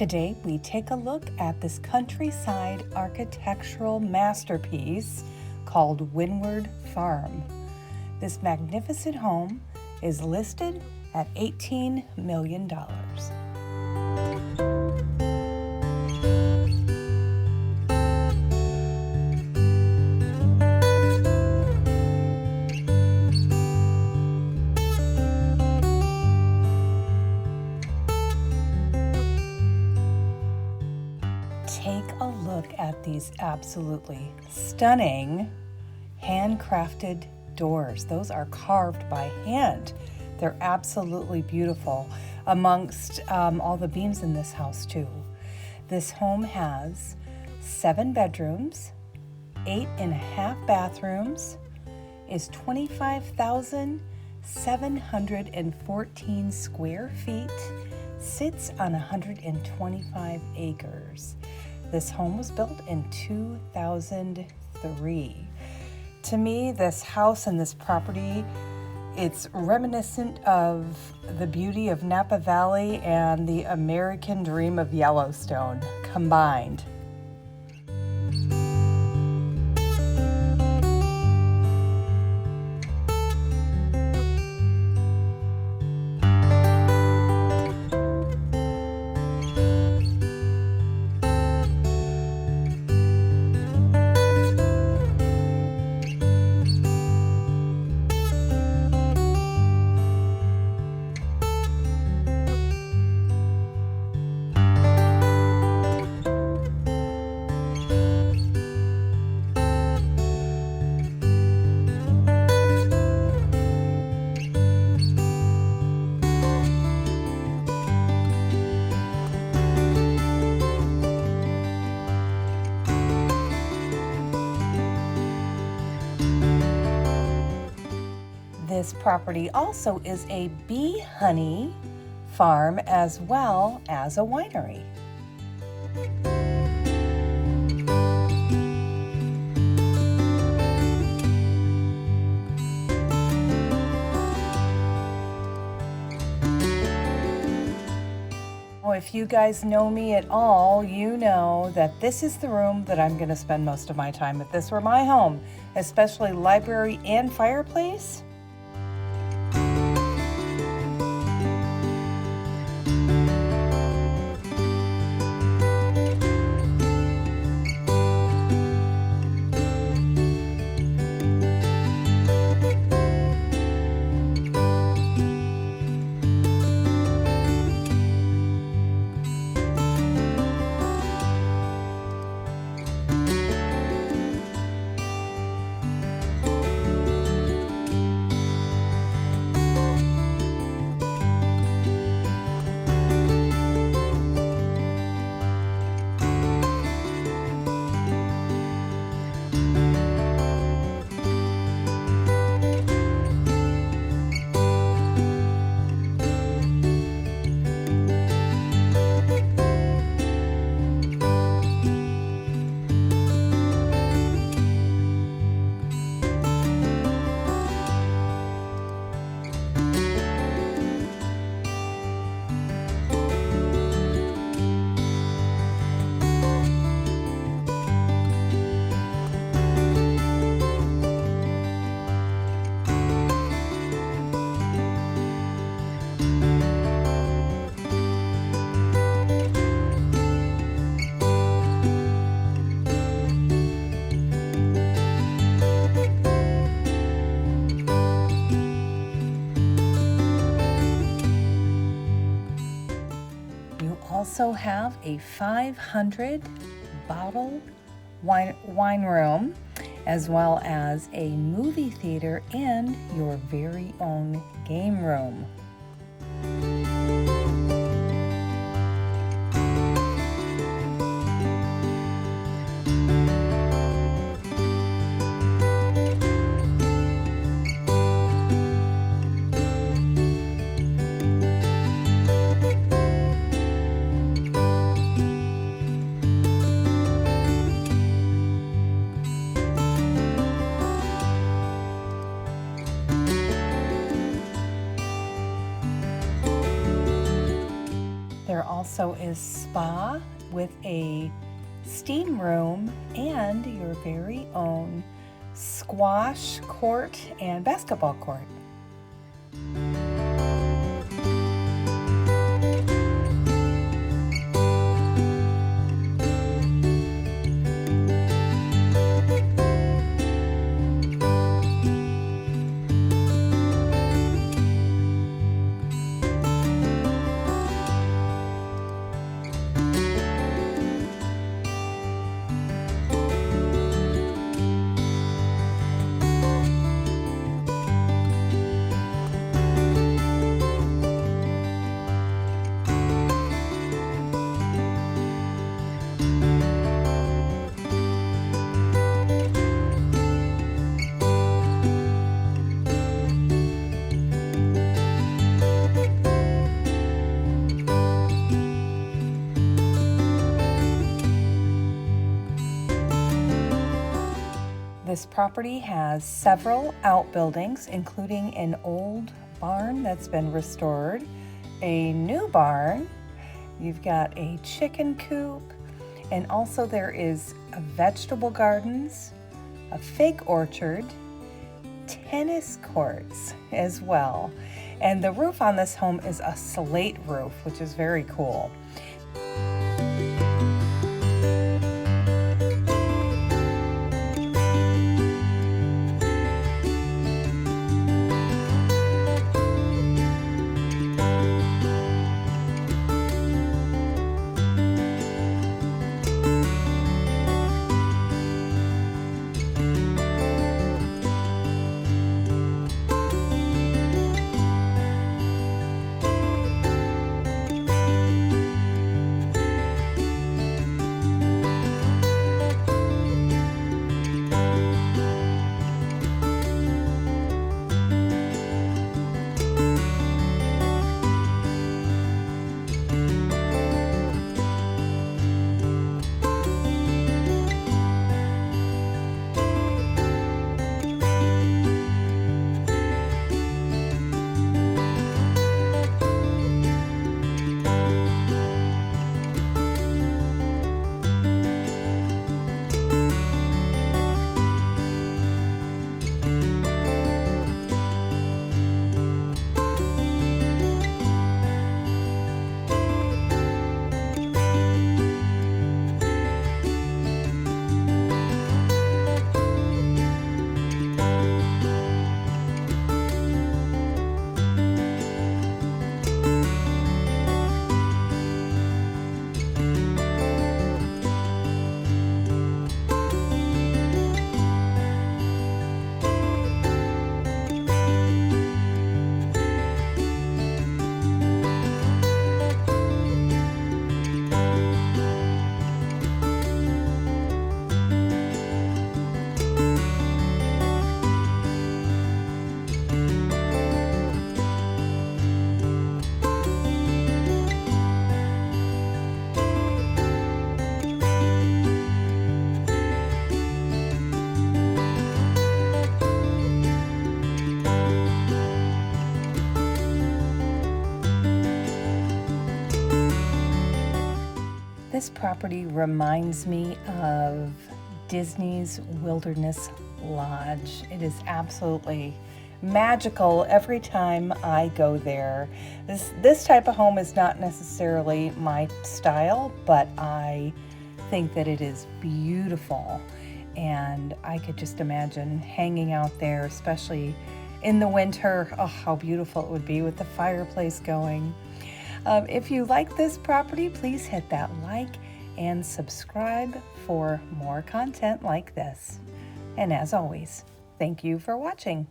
Today we take a look at this countryside architectural masterpiece called Windward Farm. This magnificent home is listed at $18 million. Take a look at these absolutely stunning handcrafted doors. Those are carved by hand. They're absolutely beautiful amongst all the beams in this house too. This home has 7 bedrooms, 8.5 bathrooms, is 25,714 square feet, sits on 125 acres. This home was built in 2003. To me, this house and this property, it's reminiscent of the beauty of Napa Valley and the American dream of Yellowstone combined. This property also is a bee honey farm as well as a winery. If you guys know me at all, you know that this is the room that I'm going to spend most of my time. If this were my home, especially library and fireplace, also have a 500 bottle wine room, as well as a movie theater and your very own game room. also is spa with a steam room and your very own squash court and basketball court. This property has several outbuildings, including an old barn that's been restored, a new barn, you've got a chicken coop, and also there is a vegetable gardens, a fig orchard, tennis courts as well. And the roof on this home is a slate roof, which is very cool. This property reminds me of Disney's Wilderness Lodge. It is absolutely magical every time I go there. This type of home is not necessarily my style, but I think that it is beautiful, and I could just imagine hanging out there, especially in the winter. Oh, how beautiful it would be with the fireplace going. If you like this property, please hit that like and subscribe for more content like this. And as always, thank you for watching.